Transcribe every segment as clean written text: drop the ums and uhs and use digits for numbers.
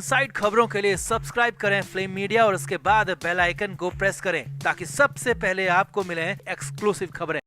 Side खबरों के लिए सब्सक्राइब करें फ्लेम मीडिया और उसके बाद बेल आइकन को प्रेस करें ताकि सबसे पहले आपको मिले एक्सक्लूसिव खबरें।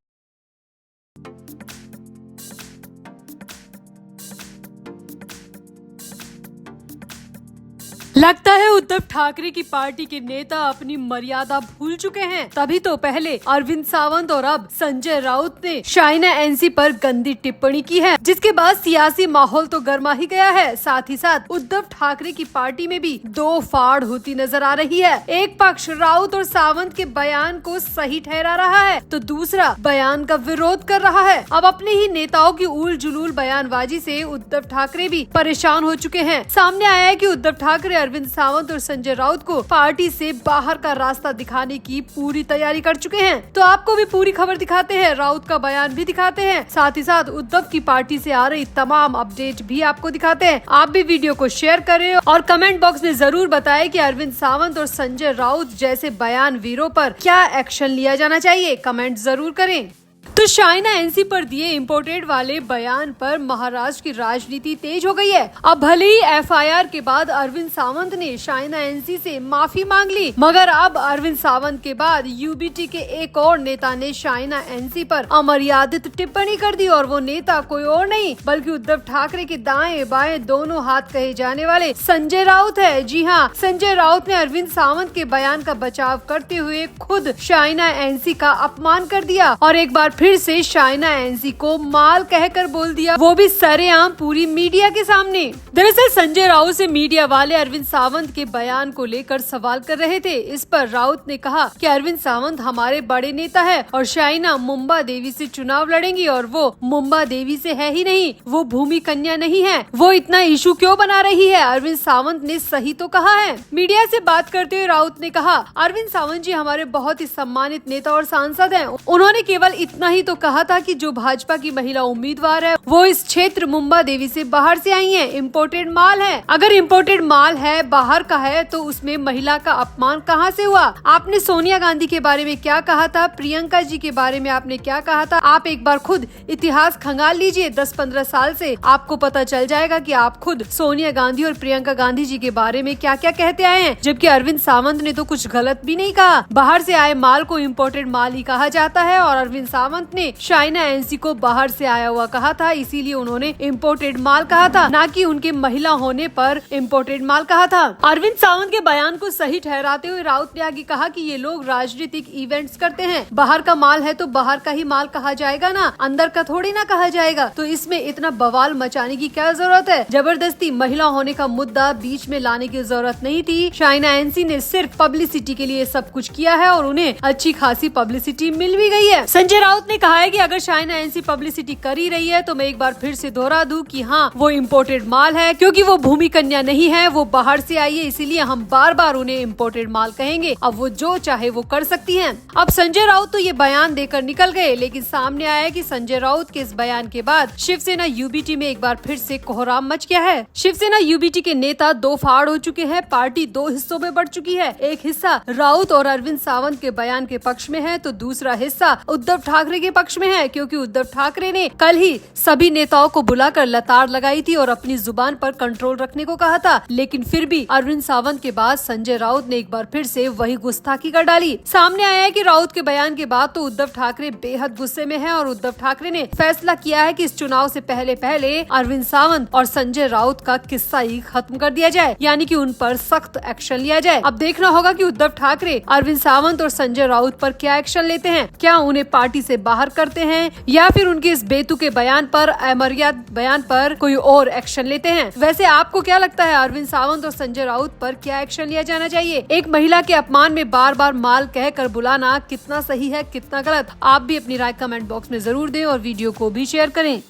लगता है उद्धव ठाकरे की पार्टी के नेता अपनी मर्यादा भूल चुके हैं। तभी तो पहले अरविंद सावंत और अब संजय राउत ने शाइना एनसी पर गंदी टिप्पणी की है, जिसके बाद सियासी माहौल तो गर्मा ही गया है। साथ ही साथ उद्धव ठाकरे की पार्टी में भी दो फाड़ होती नजर आ रही है। एक पक्ष राउत और सावंत के बयान को सही ठहरा रहा है तो दूसरा बयान का विरोध कर रहा है। अब अपने ही नेताओं की उल जुलूल बयानबाजी से उद्धव ठाकरे भी परेशान हो चुके हैं। सामने आया है कि उद्धव ठाकरे अरविंद सावंत और संजय राउत को पार्टी से बाहर का रास्ता दिखाने की पूरी तैयारी कर चुके हैं। तो आपको भी पूरी खबर दिखाते हैं, राउत का बयान भी दिखाते हैं, साथ ही साथ उद्धव की पार्टी से आ रही तमाम अपडेट भी आपको दिखाते हैं। आप भी वीडियो को शेयर करें और कमेंट बॉक्स में जरूर बताएं कि अरविंद सावंत और संजय राउत जैसे बयान वीरों पर क्या एक्शन लिया जाना चाहिए। कमेंट जरूर करें। तो शाइना एनसी पर दिए इम्पोर्टेड वाले बयान पर महाराष्ट्र की राजनीति तेज हो गई है। अब भले ही एफआईआर के बाद अरविंद सावंत ने शाइना एनसी से माफी मांग ली, मगर अब अरविंद सावंत के बाद यूबीटी के एक और नेता ने शाइना एनसी पर अमर्यादित टिप्पणी कर दी और वो नेता कोई और नहीं बल्कि उद्धव ठाकरे के दाएं बाएं दोनों हाथ कहे जाने वाले संजय राउत है। जी हाँ, संजय राउत ने अरविंद सावंत के बयान का बचाव करते हुए खुद शाइना एनसी का अपमान कर दिया और एक बार फिर से शाइना एनसी को माल कहकर बोल दिया, वो भी सरेआम पूरी मीडिया के सामने। दरअसल संजय राउत से मीडिया वाले अरविंद सावंत के बयान को लेकर सवाल कर रहे थे। इस पर राउत ने कहा कि अरविंद सावंत हमारे बड़े नेता है और शाइना मुंबा देवी से चुनाव लड़ेंगी और वो मुंबा देवी से है ही नहीं, वो भूमि कन्या नहीं है, वो इतना इशू क्यों बना रही है। अरविंद सावंत ने सही तो कहा है। मीडिया से बात करते हुए राउत ने कहा, अरविंद सावंत जी हमारे बहुत ही सम्मानित नेता और सांसद हैं। उन्होंने केवल इतना ही तो कहा था कि जो भाजपा की महिला उम्मीदवार है वो इस क्षेत्र मुंबा देवी से बाहर से आई है, इम्पोर्टेड माल है। अगर इम्पोर्टेड माल है, बाहर का है, तो उसमें महिला का अपमान कहाँ से हुआ। आपने सोनिया गांधी के बारे में क्या कहा था, प्रियंका जी के बारे में आपने क्या कहा था। आप एक बार खुद इतिहास खंगाल लीजिए 10-15 साल से, आपको पता चल जाएगा कि आप खुद सोनिया गांधी और प्रियंका गांधी जी के बारे में क्या क्या कहते आए हैं। जबकि अरविंद सावंत ने तो कुछ गलत भी नहीं कहा। बाहर से आए माल को इम्पोर्टेड माल ही कहा जाता है और अरविंद सावंत ने शाइना एनसी को बाहर से आया हुआ कहा था, इसीलिए उन्होंने इम्पोर्टेड माल कहा था, ना कि उनके महिला होने पर इम्पोर्टेड माल कहा था। अरविंद सावंत के बयान को सही ठहराते हुए राउत ने आगे कहा कि ये लोग राजनीतिक इवेंट्स करते हैं, बाहर का माल है तो बाहर का ही माल कहा जाएगा ना, अंदर का थोड़ी ना कहा जाएगा। तो इसमें इतना बवाल मचाने की क्या जरूरत है। जबरदस्ती महिला होने का मुद्दा बीच में लाने की जरूरत नहीं थी। शाइना एनसी ने सिर्फ पब्लिसिटी के लिए सब कुछ किया है और उन्हें अच्छी खासी पब्लिसिटी मिल भी गई है। संजय राउत ने कहा है कि अगर शाइना एनसी पब्लिसिटी कर ही रही है तो मैं एक बार फिर से दोहरा दूं कि हाँ, वो इम्पोर्टेड माल है, क्योंकि वो भूमि कन्या नहीं है, वो बाहर से आई है, इसीलिए हम बार बार उन्हें इम्पोर्टेड माल कहेंगे। अब वो जो चाहे वो कर सकती हैं। अब संजय राउत तो ये बयान देकर निकल गए, लेकिन सामने आया कि संजय राउत के इस बयान के बाद शिवसेना यूबीटी में एक बार फिर से कोहराम मच गया है। शिवसेना यूबीटी के नेता दो फाड़ हो चुके हैं। पार्टी दो हिस्सों में बढ़ चुकी है। एक हिस्सा राउत और अरविंद सावंत के बयान के पक्ष में है तो दूसरा हिस्सा उद्धव ठाकरे के पक्ष में है, क्योंकि उद्धव ठाकरे ने कल ही सभी नेताओं को बुलाकर लताड़ लगाई थी और अपनी जुबान पर कंट्रोल रखने को कहा था। लेकिन फिर भी अरविंद सावंत के बाद संजय राउत ने एक बार फिर से वही गुस्ताखी कर डाली। सामने आया है कि राउत के बयान के बाद तो उद्धव ठाकरे बेहद गुस्से में हैं और उद्धव ठाकरे ने फैसला किया है कि इस चुनाव से पहले अरविंद सावंत और संजय राउत का किस्सा ही खत्म कर दिया जाए, यानी कि उन पर सख्त एक्शन लिया जाए। अब देखना होगा कि उद्धव ठाकरे अरविंद सावंत और संजय राउत पर क्या एक्शन लेते हैं। क्या उन्हें पार्टी से बाहर करते हैं या फिर उनके इस बेतुके बयान पर, अमर्याद बयान पर कोई और एक्शन लेते हैं। वैसे आपको क्या लगता है, अरविंद सावंत और संजय राउत पर क्या एक्शन लिया जाना चाहिए। एक महिला के अपमान में बार बार माल कहकर बुलाना कितना सही है, कितना गलत। आप भी अपनी राय कमेंट बॉक्स में जरूर दें और वीडियो को भी शेयर करें।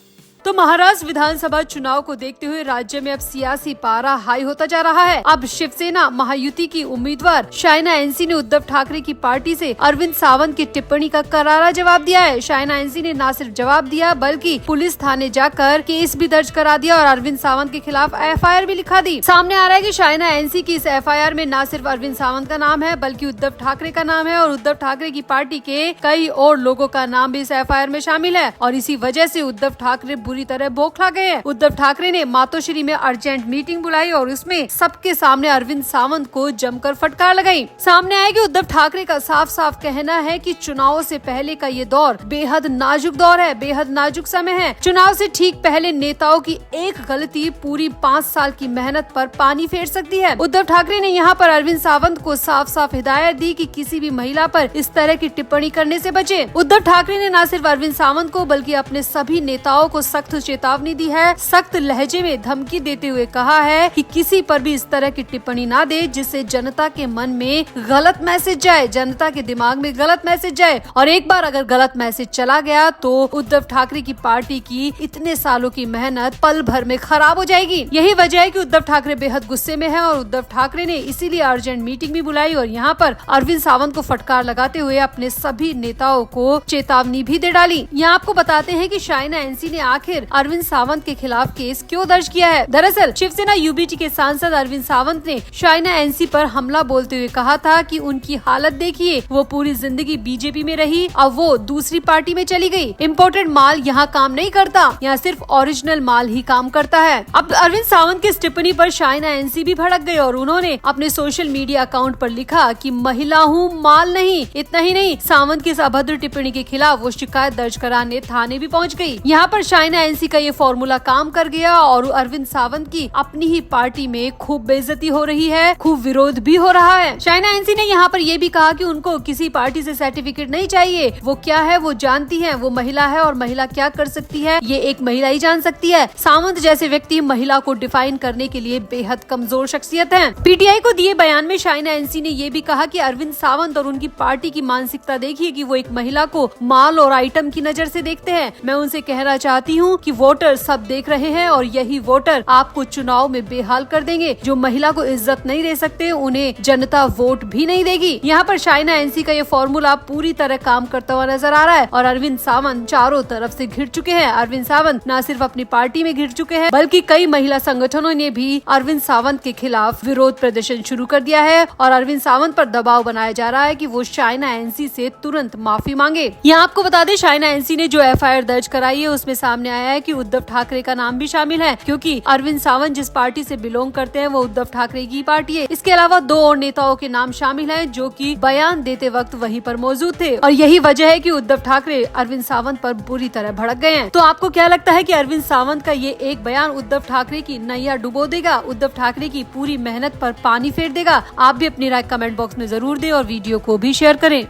तो महाराष्ट्र विधानसभा चुनाव को देखते हुए राज्य में अब सियासी पारा हाई होता जा रहा है। अब शिवसेना महायुति की उम्मीदवार शाइना एनसी ने उद्धव ठाकरे की पार्टी से अरविंद सावंत की टिप्पणी का करारा जवाब दिया है। शाइना एनसी ने न सिर्फ जवाब दिया बल्कि पुलिस थाने जाकर केस भी दर्ज करा दिया और अरविंद सावंत के खिलाफ एफआईआर भी लिखा दी। सामने आ रहा है कि शाइना एनसी की इस एफआईआर में न सिर्फ अरविंद सावंत का नाम है बल्कि उद्धव ठाकरे का नाम है और उद्धव ठाकरे की पार्टी के कई और लोगों का नाम भी इस एफआईआर में शामिल है और इसी वजह से उद्धव ठाकरे बुरी तरह बौखला गए हैं। उद्धव ठाकरे ने मातोश्री में अर्जेंट मीटिंग बुलाई और उसमें सबके सामने अरविंद सावंत को जमकर फटकार लगाई। सामने आया कि उद्धव ठाकरे का साफ साफ कहना है कि चुनाव से पहले का ये दौर बेहद नाजुक दौर है, बेहद नाजुक समय है। चुनाव से ठीक पहले नेताओं की एक गलती पूरी 5 साल की मेहनत पर पानी फेर सकती है। उद्धव ठाकरे ने यहाँ पर अरविंद सावंत को साफ साफ हिदायत दी कि किसी भी महिला पर इस तरह की टिप्पणी करने से बचे। उद्धव ठाकरे ने न सिर्फ अरविंद सावंत को बल्कि अपने सभी नेताओं को सख्त चेतावनी दी है। सख्त लहजे में धमकी देते हुए कहा है कि किसी पर भी इस तरह की टिप्पणी ना दे जिससे जनता के मन में गलत मैसेज जाए, जनता के दिमाग में गलत मैसेज जाए। और एक बार अगर गलत मैसेज चला गया तो उद्धव ठाकरे की पार्टी की इतने सालों की मेहनत पल भर में खराब हो जाएगी। यही वजह है कि उद्धव ठाकरे बेहद गुस्से में हैं और उद्धव ठाकरे ने इसीलिए अर्जेंट मीटिंग भी बुलाई और यहाँ पर अरविंद सावंत को फटकार लगाते हुए अपने सभी नेताओं को चेतावनी भी दे डाली। यहाँ आपको बताते हैं कि शाइना एनसी ने आखिर अरविंद सावंत के खिलाफ केस क्यों दर्ज किया है। दरअसल शिवसेना यूबीटी के सांसद अरविंद सावंत ने शाइना एनसी पर हमला बोलते हुए कहा था कि उनकी हालत देखिए, वो पूरी जिंदगी बीजेपी में रही, अब वो दूसरी पार्टी में चली गई। इम्पोर्टेड माल यहाँ काम नहीं करता, यहाँ सिर्फ ओरिजिनल माल ही काम करता है। अब अरविंद सावंत की इस टिप्पणी पर शाइना एनसी भी भड़क गई और उन्होंने अपने सोशल मीडिया अकाउंट पर लिखा कि महिला हूँ, माल नहीं। इतना ही नहीं, सावंत की इस अभद्र टिप्पणी के खिलाफ वो शिकायत दर्ज कराने थाने भी पहुँच गयी। यहाँ पर शाइना एनसी का ये फॉर्मूला काम कर गया और अरविंद सावंत की अपनी ही पार्टी में खूब बेइज्जती हो रही है, खूब विरोध भी हो रहा है। शाइना एनसी ने यहाँ पर ये भी कहा कि उनको किसी पार्टी से सर्टिफिकेट नहीं चाहिए, वो क्या है वो जानती है, वो महिला है और महिला क्या कर सकती है ये एक महिला ही जान सकती है। सावंत जैसे व्यक्ति महिला को डिफाइन करने के लिए बेहद कमजोर शख्सियत है। पीटीआई को दिए बयान में शाइना एनसी ने ये भी कहा कि अरविंद सावंत और उनकी पार्टी की मानसिकता देखिए कि वो एक महिला को माल और आइटम की नजर से देखते हैं। मैं उनसे कहना चाहती हूँ कि वोटर सब देख रहे हैं और यही वोटर आपको चुनाव में बेहाल कर देंगे। जो महिला को इज्जत नहीं दे सकते उन्हें जनता वोट भी नहीं देगी। यहाँ पर शाइना एनसी का ये फॉर्मूला पूरी तरह काम करता हुआ नजर आ रहा है और अरविंद सावंत चारों तरफ से घिर चुके हैं। अरविंद सावंत न सिर्फ अपनी पार्टी में घिर चुके हैं बल्कि कई महिला संगठनों ने भी अरविंद सावंत के खिलाफ विरोध प्रदर्शन शुरू कर दिया है और अरविंद सावंत पर दबाव बनाया जा रहा है कि वो शाइना एनसी से तुरंत माफी मांगे। यहाँ आपको बता दें शाइना एनसी ने जो एफआईआर दर्ज कराई है उसमें सामने आया है कि उद्धव ठाकरे का नाम भी शामिल है, क्योंकि अरविंद सावंत जिस पार्टी से बिलोंग करते हैं वो उद्धव ठाकरे की पार्टी है। इसके अलावा 2 और नेताओं के नाम शामिल हैं जो कि बयान देते वक्त वहीं पर मौजूद थे और यही वजह है कि उद्धव ठाकरे अरविंद सावंत पर बुरी तरह भड़क गए हैं। तो आपको क्या लगता है कि अरविंद सावंत का ये एक बयान उद्धव ठाकरे की नैया डुबो देगा, उद्धव ठाकरे की पूरी मेहनत पर पानी फेर देगा? आप भी अपनी राय कमेंट बॉक्स में जरूर दें और वीडियो को भी शेयर करें।